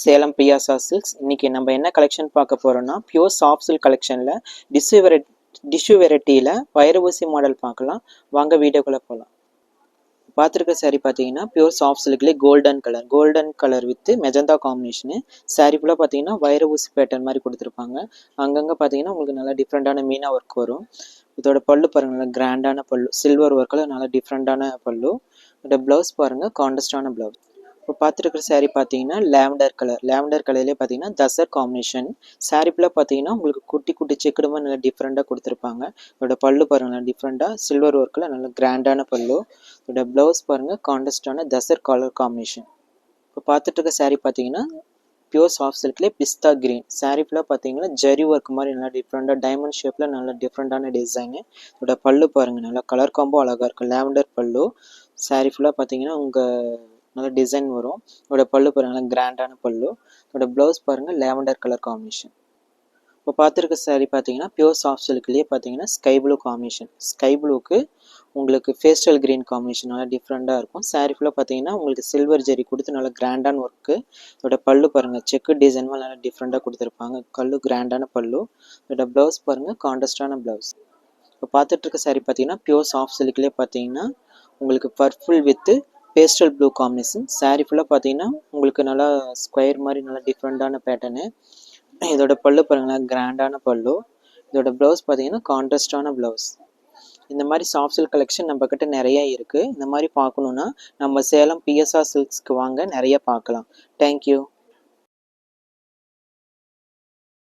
Salem pyaza silks. இன்னைக்கு நம்ம என்ன கலெக்ஷன் பார்க்க போறோம்னா பியூர் சாஃப்ட் சில்க் கலெக்ஷன்ல டிஷ்யூ வெரைட்டியில வைரஊசி மாடல் பார்க்கலாம். வாங்க வீடியோக்குள்ள போகலாம். பார்த்துருக்க saree பார்த்தீங்கன்னா பியூர் சாஃப்ட் சில்க்லேயே golden colour with magenta combination. saree ஃபுல்லாக பார்த்தீங்கன்னா வைர ஊசி பேட்டர்ன் மாதிரி கொடுத்துருப்பாங்க. அங்கங்கே பார்த்தீங்கன்னா உங்களுக்கு நல்லா டிஃப்ரெண்டான மீனா ஒர்க் வரும். இதோட பல்லு பாருங்க, நல்லா கிராண்டான பல்லு, சில்வர் ஒர்க்கில் நல்லா டிஃப்ரெண்டான பல்லு. இதோட ப்ளவுஸ் பாருங்க, கான்ட்ராஸ்டான ப்ளவுஸ். இப்போ பார்த்துருக்குற saree பார்த்தீங்கன்னா லேவண்டர் கலர்லேயே பார்த்தீங்கன்னா தசர் காம்பினேஷன். saree ஃபுல்லாக பார்த்தீங்கன்னா உங்களுக்கு குட்டி குட்டி செக்குடு மாதிரி நல்லா டிஃப்ரெண்ட்டாக கொடுத்துருப்பாங்க. இதோட பல்லு பாருங்க, நல்லா டிஃப்ரெண்ட்டாக சில்வர் ஒர்க்கில் நல்ல கிராண்டான பல்லு. இதோட ப்ளவுஸ் பாருங்க, கான்ட்ராஸ்டான தசர் கலர் காம்பினேஷன். இப்போ பார்த்துட்டு இருக்க saree பார்த்தீங்கன்னா பியூர் சாஃப்ட் சில்க்லேயே பிஸ்தா கிரீன். saree ஃபுல்லாக பார்த்தீங்கன்னா ஜரி ஒர்க் மாதிரி நல்லா டிஃப்ரெண்ட்டாக டைமண்ட் ஷேப்பில் நல்ல டிஃப்ரெண்ட்டான டிசைனு. இதோட பல்லு பாருங்கள், நல்லா கலர் காம்போ அழகாக இருக்கும். லேவண்டர் பல்லு. saree ஃபுல்லாக பார்த்தீங்கன்னா உங்கள் நல்ல டிசைன் வரும். இதோட பல்லு பாருங்க, நல்லா கிராண்டான பல்லு. இதோட ப்ளவுஸ் பாருங்கள், லேவண்டர் கலர் காம்பினேஷன். இப்போ பார்த்துருக்க saree பார்த்தீங்கன்னா பியூர் சாஃப்ட் சில்க்லேயே பார்த்தீங்கன்னா ஸ்கை ப்ளூ காம்பினேஷன். ஸ்கை ப்ளூக்கு உங்களுக்கு பேஸ்டல் கிரீன் காம்பினேஷன் நல்லா டிஃப்ரெண்ட்டாக இருக்கும். saree ஃபுல்லாக பார்த்தீங்கன்னா உங்களுக்கு சில்வர் ஜெரி கொடுத்து நல்லா கிராண்டான ஒர்க்கு. இதோட பல்லு பாருங்கள், செக்கு டிசைன் நல்லா டிஃப்ரெண்ட்டாக கொடுத்துருப்பாங்க. கிராண்டான பல்லு. இதோட ப்ளவுஸ் பாருங்கள், கான்ட்ராஸ்டான ப்ளவுஸ். இப்போ பார்த்துட்டு இருக்க saree பார்த்தீங்கன்னா பியூர் சாஃப்ட் சில்க்லேயே பார்த்தீங்கன்னா உங்களுக்கு purple with pastel blue combination. saree ஃபுல்லாக பார்த்தீங்கன்னா உங்களுக்கு நல்லா ஸ்கொயர் மாதிரி நல்லா டிஃப்ரெண்ட்டான பேட்டர்னு. இதோட பல்லு பாருங்களேன், கிராண்டான பல்லு. இதோட ப்ளவுஸ் பார்த்தீங்கன்னா கான்ட்ராஸ்டான ப்ளவுஸ். இந்த மாதிரி சாஃப்ட் சில்க் கலெக்ஷன் நம்ம கிட்ட நிறைய இருக்குது. இந்த மாதிரி பார்க்கணுன்னா நம்ம சேலம் பிஎஸ்ஆர் சில்க்ஸ்க்கு வாங்க, நிறைய பார்க்கலாம். தேங்க்யூ.